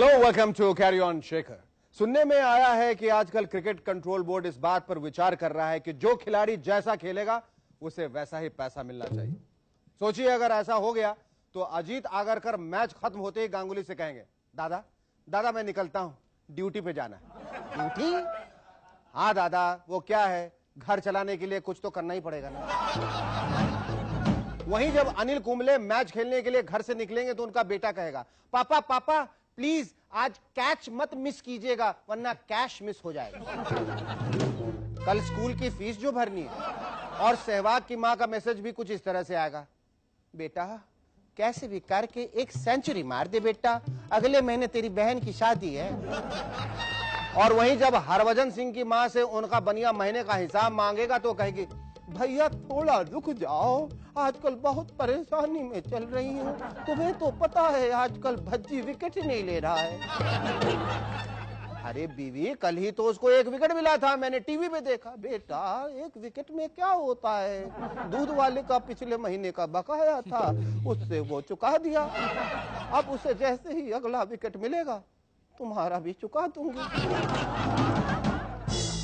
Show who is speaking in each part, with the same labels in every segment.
Speaker 1: Hello, welcome to carry on Shekhar. सुनने में आया है कि आजकल क्रिकेट कंट्रोल बोर्ड इस बात पर विचार कर रहा है कि जो खिलाड़ी जैसा खेलेगा उसे वैसा ही पैसा मिलना चाहिए। सोचिए, अगर ऐसा हो गया तो अजीत आगरकर मैच खत्म होते ही गांगुली से कहेंगे, दादा दादा मैं निकलता हूं, ड्यूटी पे जाना है। ड्यूटी? हाँ दादा, वो क्या है, घर चलाने के लिए कुछ तो करना ही पड़ेगा ना। वहीं जब अनिल कुंबले मैच खेलने के लिए घर से निकलेंगे तो उनका बेटा कहेगा, पापा पापा प्लीज आज कैच मत मिस कीजिएगा वरना कैश मिस हो जाएगा। कल स्कूल की फीस जो भरनी है। और सहवाग की मां का मैसेज भी कुछ इस तरह से आएगा, बेटा कैसे भी करके एक सेंचुरी मार दे बेटा, अगले महीने तेरी बहन की शादी है। और वहीं जब हरभजन सिंह की मां से उनका बनिया महीने का हिसाब मांगेगा तो कहेगी, भैया थोड़ा रुक जाओ, आजकल बहुत परेशानी में चल रही हूँ, तुम्हें तो पता है आजकल भज्जी विकेट ही नहीं ले रहा है। अरे बीवी, कल ही तो उसको 1 विकेट मिला था, मैंने टीवी पे देखा। बेटा 1 विकेट में क्या होता है, दूध वाले का पिछले महीने का बकाया था उससे वो चुका दिया, अब उसे जैसे ही अगला विकेट मिलेगा तुम्हारा भी चुका दूंगी।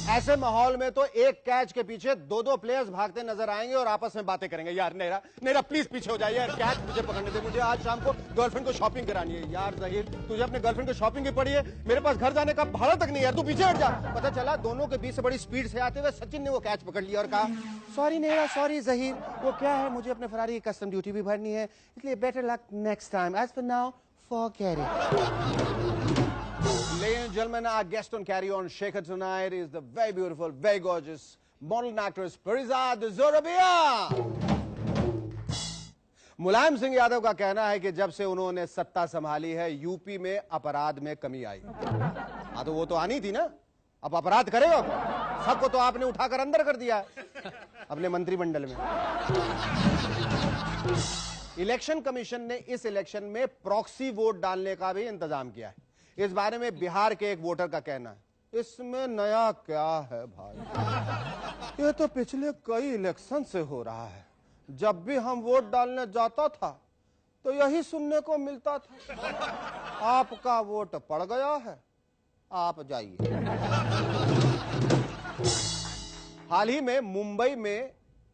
Speaker 1: ऐसे माहौल में तो एक कैच के पीछे 2-2 प्लेयर्स भागते नजर आएंगे और आपस में बातें करेंगे, यार नेरा नेरा प्लीज पीछे हो जाइए यार, कैच मुझे पकड़ने दे, मुझे आज शाम को गर्लफ्रेंड को शॉपिंग करानी है। यार जहीर, तुझे अपने गर्लफ्रेंड को शॉपिंग की पड़ी है, मेरे पास घर जाने का भाड़ा तक नहीं है, तू पीछे हट जा। पता चला दोनों के बीच से बड़ी स्पीड से आते हुए सचिन ने वो कैच पकड़ लिया और कहा, सॉरी नेरा, सॉरी जहीर, वो क्या है मुझे अपने फरारी की कस्टम ड्यूटी भी भरनी है, इसलिए better luck next time, as for now forget it. Ladies and gentlemen, our guest on Carry On Shaker tonight is the very beautiful, very gorgeous model and actress Parizad Zorabia. Mulayam Singh Yadav का कहना है कि जब से उन्होंने सत्ता संभाली है यूपी में अपराध में कमी आई। हाँ तो वो तो आनी थी ना, अब अपराध करेगा सबको तो आपने उठाकर अंदर कर दिया अपने मंत्रिमंडल में। इलेक्शन कमीशन ने इस इलेक्शन में प्रॉक्सी वोट डालने का भी इंतजाम किया है। इस बारे में बिहार के एक वोटर का कहना है, इसमें नया क्या है भाई, ये तो पिछले कई इलेक्शन से हो रहा है, जब भी हम वोट डालने जाता था तो यही सुनने को मिलता था, आपका वोट पड़ गया है, आप जाइए। हाल ही में मुंबई में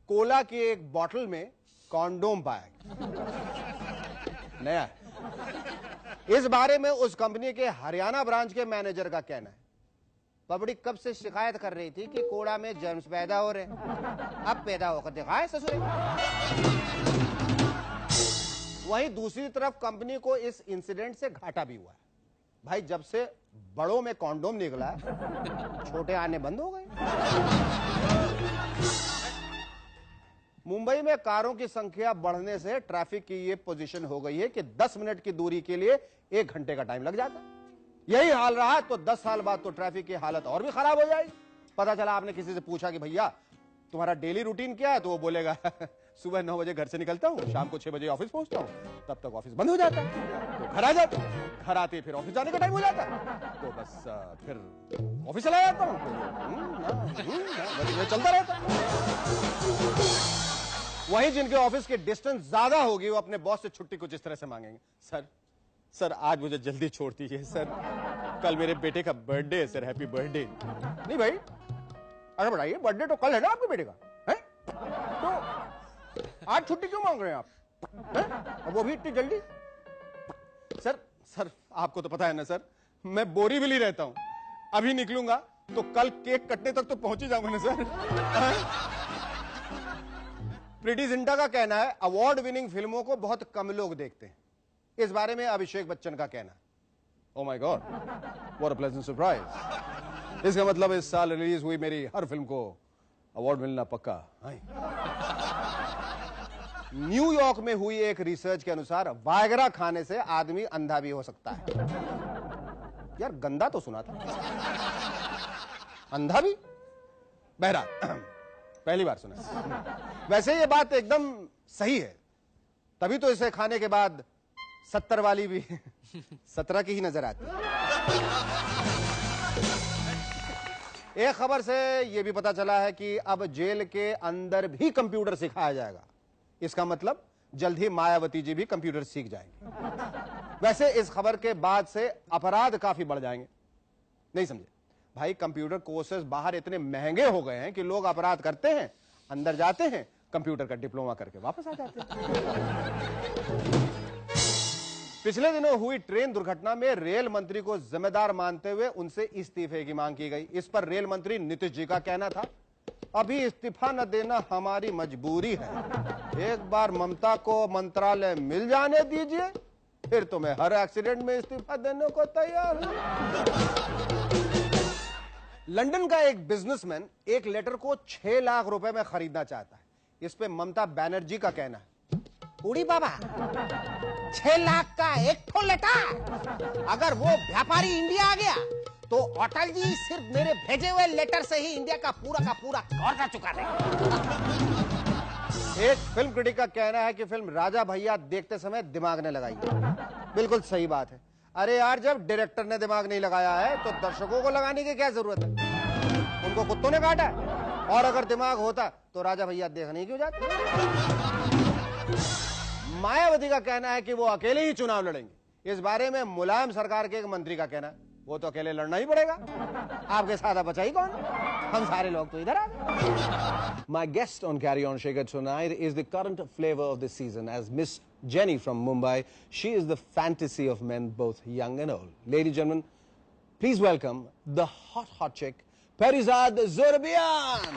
Speaker 1: कोला की एक बोतल में कॉन्डोम पाया नया है। इस बारे में उस कंपनी के हरियाणा ब्रांच के मैनेजर का कहना है, पब्लिक कब से शिकायत कर रही थी कि कोड़ा में जर्म्स पैदा हो रहे हैं, अब पैदा होकर दिखाए ससुरे। वहीं दूसरी तरफ कंपनी को इस इंसिडेंट से घाटा भी हुआ है। भाई जब से बड़ों में कॉन्डोम निकला है छोटे आने बंद हो गए। मुंबई में कारों की संख्या बढ़ने से ट्रैफिक की ये पोजीशन हो गई है कि 10 मिनट की दूरी के लिए 1 घंटे का टाइम लग जाता है। यही हाल रहा तो 10 साल बाद तो ट्रैफिक की हालत और भी खराब हो जाएगी। पता चला आपने किसी से पूछा कि भैया तुम्हारा डेली रूटीन क्या है, तो वो बोलेगा सुबह 9 बजे घर से निकलता हूँ, शाम को 6 बजे ऑफिस पहुंचता हूँ, तब तक ऑफिस बंद हो जाता है, तो घर आ जाता हूँ, घर आते फिर ऑफिस जाने का टाइम हो जाता है, तो बस फिर ऑफिस चला जाता हूँ, चलता रहता है। वहीं जिनके ऑफिस की डिस्टेंस ज्यादा होगी वो अपने बॉस से छुट्टी कुछ इस तरह से मांगेंगे, सर आज मुझे जल्दी छोड़ दीजिए सर, कल मेरे बेटे का बर्थडे है सर, हैप्पी बर्थडे। नहीं भाई, अरे बताइए बर्थडे तो कल है ना आपके बेटे का, है तो आज छुट्टी क्यों मांग रहे हैं आप, है? वो भी इतनी जल्दी। सर आपको तो पता है ना सर, मैं बोरीवली रहता हूं, अभी निकलूंगा तो कल केक कटने तक तो पहुंच ही जाऊंगा ना सर। प्रीति जिंटा का कहना है, अवार्ड विनिंग फिल्मों को बहुत कम लोग देखते हैं। इस बारे में अभिषेक बच्चन का कहना है, oh my God what a pleasant surprise, इसका मतलब इस साल रिलीज हुई मेरी हर फिल्म को अवार्ड मिलना पक्का। न्यूयॉर्क में हुई एक रिसर्च के अनुसार वायग्रा खाने से आदमी अंधा भी हो सकता है। यार गंदा तो सुना था, अंधा भी, बहरहाल पहली बार सुना। वैसे ये बात एकदम सही है, तभी तो इसे खाने के बाद 70 वाली भी 17 की ही नजर आती है। एक खबर से यह भी पता चला है कि अब जेल के अंदर भी कंप्यूटर सिखाया जाएगा। इसका मतलब जल्द ही मायावती जी भी कंप्यूटर सीख जाएंगे। वैसे इस खबर के बाद से अपराध काफी बढ़ जाएंगे। नहीं समझे भाई, कंप्यूटर कोर्सेज बाहर इतने महंगे हो गए हैं कि लोग अपराध करते हैं, अंदर जाते हैं, कंप्यूटर का डिप्लोमा करके वापस आ जाते हैं। पिछले दिनों हुई ट्रेन दुर्घटना में रेल मंत्री को जिम्मेदार मानते हुए उनसे इस्तीफे की मांग की गई। इस पर रेल मंत्री नीतीश जी का कहना था, अभी इस्तीफा न देना हमारी मजबूरी है, एक बार ममता को मंत्रालय मिल जाने दीजिए, फिर तो मैं हर एक्सीडेंट में इस्तीफा देने को तैयार हूं। लंदन का एक बिजनेसमैन एक लेटर को 6 लाख रुपए में खरीदना चाहता है। इस पे ममता बनर्जी का कहना है, उड़ी बाबा 6 लाख का एक ठो लेटर, अगर वो व्यापारी इंडिया आ गया तो अटल जी सिर्फ मेरे भेजे हुए लेटर से ही इंडिया का पूरा कर्जा चुका देंगे। एक फिल्म क्रिटिक का कहना है कि फिल्म राजा भैया देखते समय दिमाग ने लगाई। बिल्कुल सही बात है। अरे यार, जब डायरेक्टर ने दिमाग नहीं लगाया है तो दर्शकों को लगाने की क्या जरूरत है? उनको कुत्तों ने काटा है। और अगर दिमाग होता तो राजा भैया देखने क्यों जाते? मायावती का कहना है कि वो अकेले ही चुनाव लड़ेंगे। इस बारे में मुलायम सरकार के एक मंत्री का कहना है, वो तो अकेले लड़ना ही पड़ेगा, आपके साथ बचा ही कौन? हम सारे लोग तो इधर आ गए। My guest on Carry On Shekhar tonight is the current flavor of this season as Miss Jenny from Mumbai. She is the fantasy of men, both young and old. Ladies and gentlemen, please welcome the hot chick, Perizad Zorbian.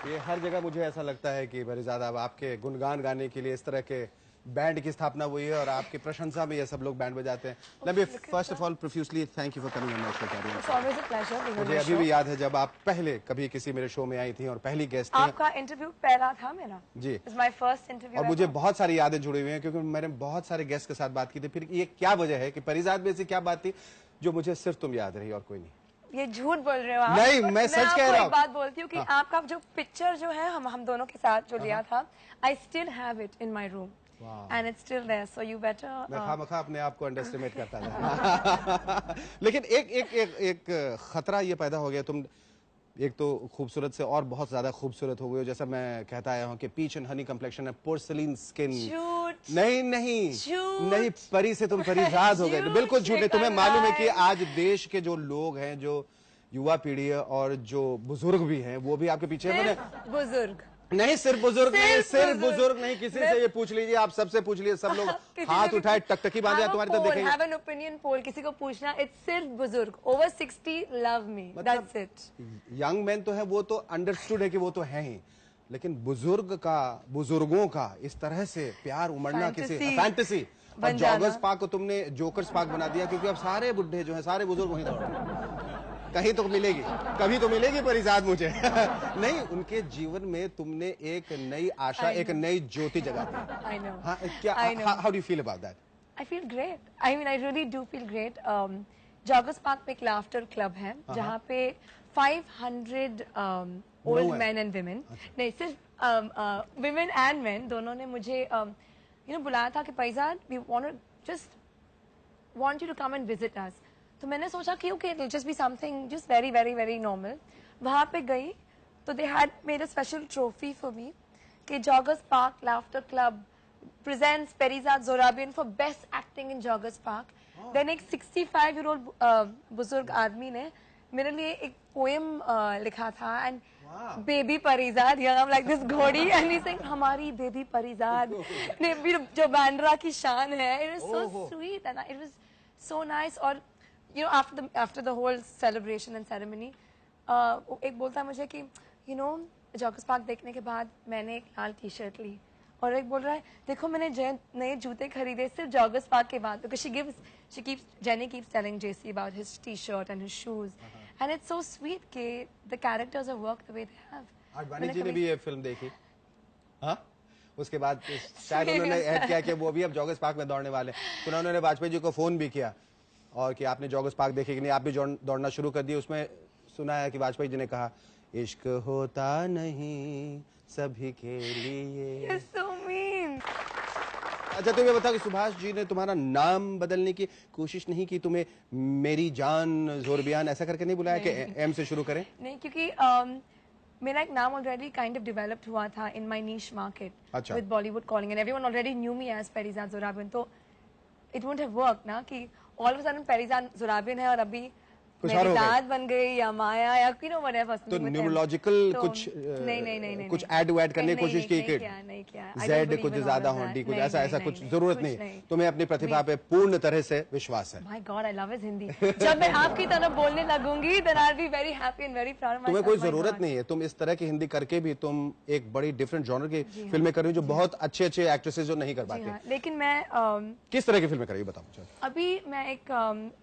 Speaker 1: ये हर जगह मुझे ऐसा लगता है कि पेरिज़ाद अब आपके गुणगान गाने के लिए इस तरह के बैंड की स्थापना हुई है और आपकी प्रशंसा में ये सब लोग बैंड बजाते हैं। Let me first of all profusely thank you for coming on my show.
Speaker 2: It's always a pleasure being on
Speaker 1: मुझे
Speaker 2: your
Speaker 1: अभी
Speaker 2: show.
Speaker 1: भी याद है जब आप पहले कभी किसी मेरे शो में आई थी और पहली गेस्ट थी।
Speaker 2: आपका इंटरव्यू पहला था मेरा
Speaker 1: जी।
Speaker 2: It's my first interview
Speaker 1: और मुझे
Speaker 2: ever.
Speaker 1: बहुत सारी यादें जुड़ी हुई हैं क्योंकि मैंने बहुत सारे गेस्ट के साथ बात की थी। फिर ये क्या वजह है कि पेरिज़ाद में ऐसी क्या बात थी जो मुझे सिर्फ तुम याद रही और कोई नहीं?
Speaker 2: ये झूठ बोल रहे हो आप।
Speaker 1: नहीं, मैं सच कह रहा हूँ।
Speaker 2: एक बात बोलती हूँ कि आपका जो पिक्चर जो है हम दोनों के साथ जो लिया था, I still have it in my room. And it's still there, so you better.
Speaker 1: मैं खामखा अपने आप को अंडरएस्टिमेट करता था। लेकिन एक खतरा ये पैदा हो गया, तुम एक तो खूबसूरत से और बहुत ज्यादा खूबसूरत हो गए हो, जैसा मैं कहता आया हूँ कि पीच एंड हनी कम्प्लेक्शन है, पोर्सलिन स्किन। नहीं, परी से तुम पेरिज़ाद हो गए। बिल्कुल झूठ नहीं। तुम्हें मालूम है कि आज देश के जो लोग हैं, जो युवा पीढ़ी है और जो बुजुर्ग भी हैं, वो भी आपके पीछे है।
Speaker 2: बुजुर्ग
Speaker 1: नहीं, सिर्फ बुजुर्ग नहीं, किसी से ये पूछ लीजिए, आप सबसे पूछ लीजिए, सब लोग हाथ उठाए टकटकी बांधे तुम्हारी तरफ देखेंगे।
Speaker 2: Have an opinion poll, किसी को पूछना, it's सिर्फ बुजुर्ग over 60 love me, that's it.
Speaker 1: Young man तो है, वो तो अंडरस्टूड है कि वो तो है ही, लेकिन बुजुर्गों का इस तरह से प्यार उमड़ना किसी फैंटेसी। और जॉगर्स पार्क को तुमने जोकर्स पार्क बना दिया क्योंकि अब सारे बुढ़े जो हैं, सारे बुजुर्ग वहीं दौड़ कहीं तो मिलेगी, कभी तो मिलेगी पेरिज़ाद मुझे। नहीं, उनके जीवन में तुमने एक नई आशा, एक नई ज्योति जगा दी।
Speaker 2: I know.
Speaker 1: हाँ, क्या, how do you feel about that?
Speaker 2: I feel great. I mean, I really do feel great. Joggers Park पे एक लाफ्टर क्लब है जहाँ पे 500 old men and women, नहीं सिर्फ women and men दोनों ने मुझे बुलाया था कि पेरिज़ाद, we want you to come and visit us. तो मैंने सोचा कि okay, it'll just be something just very very very normal. वहाँ पे गई तो they had made a special trophy for me कि Joggers Park Laughter Club presents Perizad Zorabian for best acting in Joggers Park. Then एक 65-year-old बुजुर्ग आदमी ने मेरे लिए एक poem लिखा था and baby Perizad, yeah, I'm like this घोड़ी and he's saying हमारी baby Perizad ने भी जो बांद्रा की शान है. It was so sweet and it was so nice. और after the whole celebration and ceremony, एक बोलता है मुझे कि जॉगर्स पार्क देखने के बाद मैंने एक लाल टी शर्ट ली और एक बोल रहा है देखो मैंने नए जूते खरीदे सिर्फ जॉगर्स पार्क के बाद, because Jenny keeps telling JC about his t-shirt and his shoes, and it's so sweet कि the characters have worked the way they have.
Speaker 1: Advani ji ने भी ये फिल्म देखी, हाँ? उसके बाद शायद उन्होंने ऐड किया कि वो भी अब जॉगर्स पार्क में दौड़ने वाले हैं। तो उन्होंने वाजपेयी जी को फोन भी किया और कि आपने जॉगर्स पार्क देखे कि नहीं, आप भी दौड़ना शुरू कर दिए। उसमें सुना है कि वाजपेयी जी ने कहा, इश्क होता नहीं सभी के लिए।
Speaker 2: You're so mean.
Speaker 1: अच्छा तुम ये बताओ कि सुभाष जी ने तुम्हारा नाम बदलने की कोशिश नहीं की, तुम्हें मेरी जान जोरबियान ऐसा करके नहीं बुलाया कि एम से शुरू करें?
Speaker 2: नहीं, क्योंकि मेरा एक नाम ऑलरेडी काइंड ऑफ डेवलप्ड हुआ था in my niche market with Bollywood calling and everyone already knew me as Perizaad Zorabian, तो इट वुडंट हैव वर्कड ना कि all of a sudden Perizaad Zorabian है और अभी पेरिजाद बन गई या माया या यू नो व्हाटएवर।
Speaker 1: तो न्यूमरोलॉजिकल कुछ
Speaker 2: नहीं
Speaker 1: कुछ ऐड करने की कोशिश की कि
Speaker 2: नहीं किया,
Speaker 1: जेड कुछ ज्यादा हो, डी कुछ ऐसा कुछ जरूरत नहीं। तुम्हें अपनी प्रतिभा पे पूर्ण तरह से विश्वास है।
Speaker 2: My God, I love his Hindi. जब मैं आपकी तरह बोलने लगूंगी then I will be very happy and very proud of my.
Speaker 1: तुम्हें कोई जरूरत नहीं है, तुम इस तरह की हिंदी करके भी तुम एक बड़ी डिफरेंट जॉनर की फिल्में कर रही हो जो बहुत अच्छे अच्छे एक्ट्रेसेस जो नहीं कर पाते।
Speaker 2: लेकिन मैं
Speaker 1: किस तरह की फिल्में कर रही हो बताओ मुझे।
Speaker 2: अभी मैं एक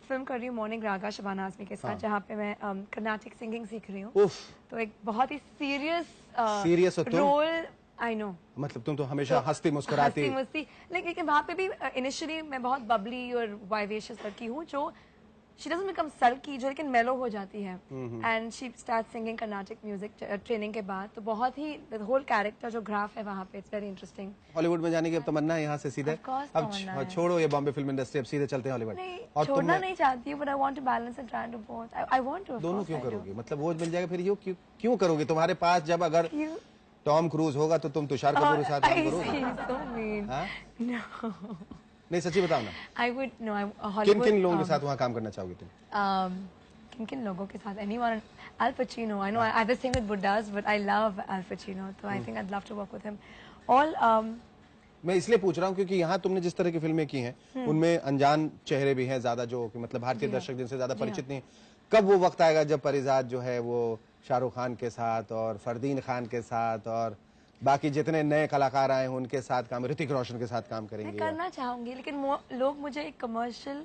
Speaker 2: फिल्म कर रही हूँ मॉर्निंग रागा शबाना आजमी के साथ, जहाँ पे मैं कर्नाटिक सिंगिंग सीख रही हूँ। तो एक बहुत ही सीरियस रोल। आई नो,
Speaker 1: मतलब तुम तो हमेशा हंसती मुस्कुराती
Speaker 2: लेकिन वहाँ पे भी इनिशियली मैं बहुत बबली और वाइवेशियस लड़की हूँ जो she doesn't become sulky, जो लेकिन मेलो हो जाती है and she start singing Carnatic music training के बाद। तो बहुत ही होल कैरेक्टर जो ग्राफ है वहाँ पे, इट्स वेरी इंटरेस्टिंग।
Speaker 1: हॉलीवुड में जाने की अब तमन्ना है यहाँ से सीधे? अब छोड़ो ये बॉम्बे फिल्म इंडस्ट्री, अब सीधे चलते हैं हॉलीवुड।
Speaker 2: और छोड़ना नहीं चाहती हूँ, but I want to balance and try to both. I want to.
Speaker 1: दोनों क्यों करोगी? मतलब वो मिल जाएगा फिर ये क्यों करोगी? तुम्हारे पास जब अगर टॉम क्रूज होगा तो तुम तुषार कपूर के साथ काम करोगे? नहीं सच्ची बताओ ना।
Speaker 2: I would no,
Speaker 1: किन किन लोगों के साथ वहाँ काम करना चाहोगे तुम?
Speaker 2: किन किन लोगों के साथ? Anyone? Al Pacino. I know I have the same with Buddhas, but I love Al Pacino, so I think I'd love to work with him. All
Speaker 1: मैं इसलिए पूछ रहा हूँ क्योंकि यहाँ तुमने जिस तरह की फिल्में की हैं उनमें अनजान चेहरे भी हैं ज्यादा, जो कि मतलब भारतीय दर्शक जिनसे ज्यादा परिचित नहीं। कब वो वक्त आएगा जब परिजाद जो है वो शाहरुख खान के साथ और फरदीन खान के साथ और बाकी जितने नए कलाकार आए हैं उनके साथ काम, ऋतिक रोशन के साथ काम करेंगे?
Speaker 2: मैं करना चाहूंगी, लेकिन लोग मुझे एक कमर्शियल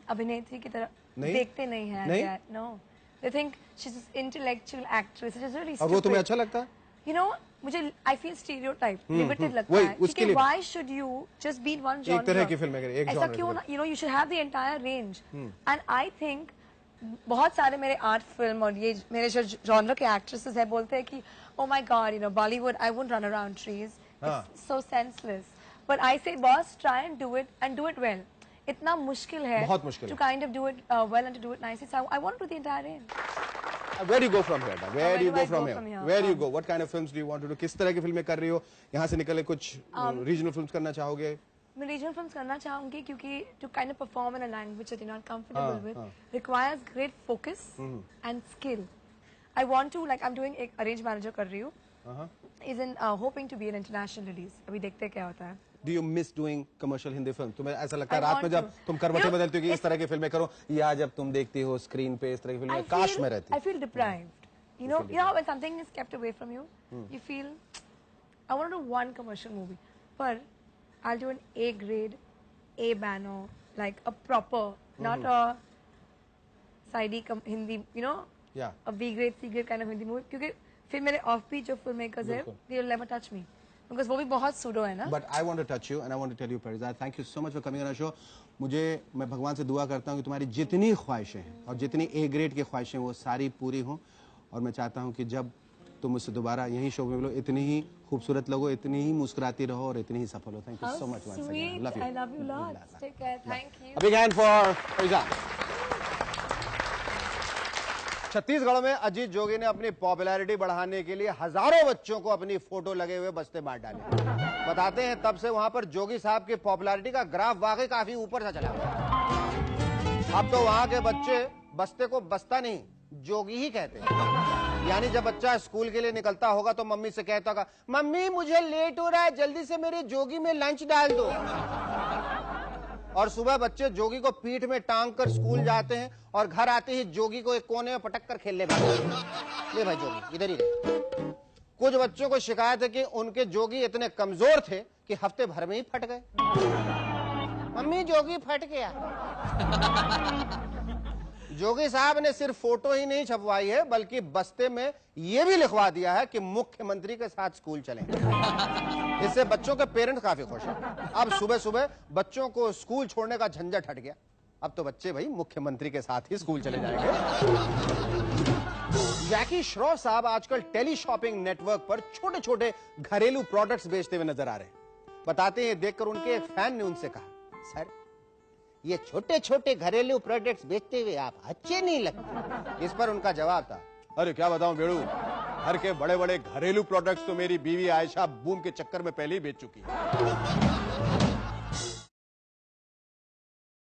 Speaker 2: अभिनेत्री की तरह देखते नहीं हैं। No, they think she is intellectual actress, it is really stupid.
Speaker 1: और वो तुम्हें अच्छा लगता है?
Speaker 2: यू नो, मुझे आई फील स्टीरियोटाइप, लिमिटेड लगता है क्योंकि why should you just be in one genre?
Speaker 1: एक तरह की फिल्में करें, एक
Speaker 2: ऐसा क्यों? You know, you should have the entire range. And I think बहुत सारे मेरे आर्ट फिल्म और ये मेरे जो जॉनर के एक्ट्रेसेस है बोलते हैं कि oh my god, you know, Bollywood, I won't run around trees. It's so senseless. But I say, boss, try and do it well. इतना मुश्किल है,
Speaker 1: बहुत मुश्किल
Speaker 2: to kind of do it well and to do it nicely. So I want to do the entire range.
Speaker 1: Where do you go from here? Where do you go from here? Where do you go? What kind of films do you want to do? किस तरह की फिल्में कर रही हो? यहाँ से निकले कुछ regional films करना चाहोगे?
Speaker 2: मैं regional films करना चाहूँगी क्योंकि to kind of perform in a language that you're not comfortable with requires great focus and skill. I want to, like, I'm doing एक arrange manager कर रही हूँ, is in hoping to be an international release. अभी देखते क्या होता है।
Speaker 1: Do you miss doing commercial Hindi film? तुम्हें ऐसा लगता है रात में जब तुम करवटें बदलती हो कि इस तरह की फिल्में करो, या जब तुम देखती हो स्क्रीन पे इस तरह की फिल्में काश में रहती?
Speaker 2: I feel deprived. You know when something is kept away from you, you feel I want to do one commercial movie, but I'll do an A grade, A banner, like a proper, not a sidey Hindi, you know.
Speaker 1: Yeah.
Speaker 2: A B grade, C grade kind of Hindi movie. क्योंकि फिर मेरे offbeat जो filmmakers हैं, they will never touch me because वो भी बहुत pseudo है ना.
Speaker 1: But I want to touch you and I want to tell you, Parizad, thank you so much for coming on our show. मैं भगवान से दुआ करता हूँ कि तुम्हारी जितनी ख्वाहिशें हैं और जितनी A grade की ख्वाहिशें वो सारी पूरी हों, और मैं चाहता हूँ कि जब तुम मुझसे दोबारा यही शो में मिलो इतनी ही खूबसूरत लगो, इतनी ही मुस्कुराती रहो और इतनी ही सफल हो। Thank you so much once again. Love you.
Speaker 2: I love you lots. Take care. Thank you.
Speaker 1: A big hand for Parizad. Chhattisgarh में अजीत जोगी ने अपनी पॉपुलैरिटी बढ़ाने के लिए हजारों बच्चों को अपनी फोटो लगे हुए बस्ते बांट डाले। बताते हैं तब से वहां पर जोगी साहब की पॉपुलैरिटी का ग्राफ वाकई काफी ऊपर सा चला गया। अब तो वहां के बच्चे बस्ते को बस्ता नहीं जोगी ही कहते हैं। यानी जब बच्चा स्कूल के लिए निकलता होगा तो मम्मी से कहता होगा, मम्मी मुझे लेट हो रहा है, जल्दी से मेरे जोगी में लंच डाल दो। और सुबह बच्चे जोगी को पीठ में टांग कर स्कूल जाते हैं और घर आते ही जोगी को एक कोने में पटक कर खेलने भागते हैं। ले भाई जोगी इधर ही रहे। कुछ बच्चों को शिकायत है कि उनके जोगी इतने कमजोर थे कि हफ्ते भर में ही फट गए। मम्मी जोगी फट गया। जोगी साहब ने सिर्फ फोटो ही नहीं छपवाई है, बल्कि बस्ते में यह भी लिखवा दिया है कि मुख्यमंत्री के साथ स्कूल चलेंगे। इससे बच्चों के पेरेंट्स काफी खुश हैं। अब सुबह सुबह बच्चों को स्कूल छोड़ने का झंझट हट गया। अब तो बच्चे भाई मुख्यमंत्री के साथ ही स्कूल चले जाएंगे। जैकी श्रॉफ साहब आजकल टेली शॉपिंग नेटवर्क पर छोटे छोटे घरेलू प्रोडक्ट्स बेचते हुए नजर आ रहे हैं। बताते हैं, देखकर उनके एक फैन ने उनसे कहा, सर ये छोटे छोटे घरेलू प्रोडक्ट्स बेचते हुए आप अच्छे नहीं लगते। इस पर उनका जवाब था, अरे क्या बताऊं बेड़ू, घर के बड़े बड़े घरेलू प्रोडक्ट्स तो मेरी बीवी आयशा बूम के चक्कर में पहले ही बेच चुकी है।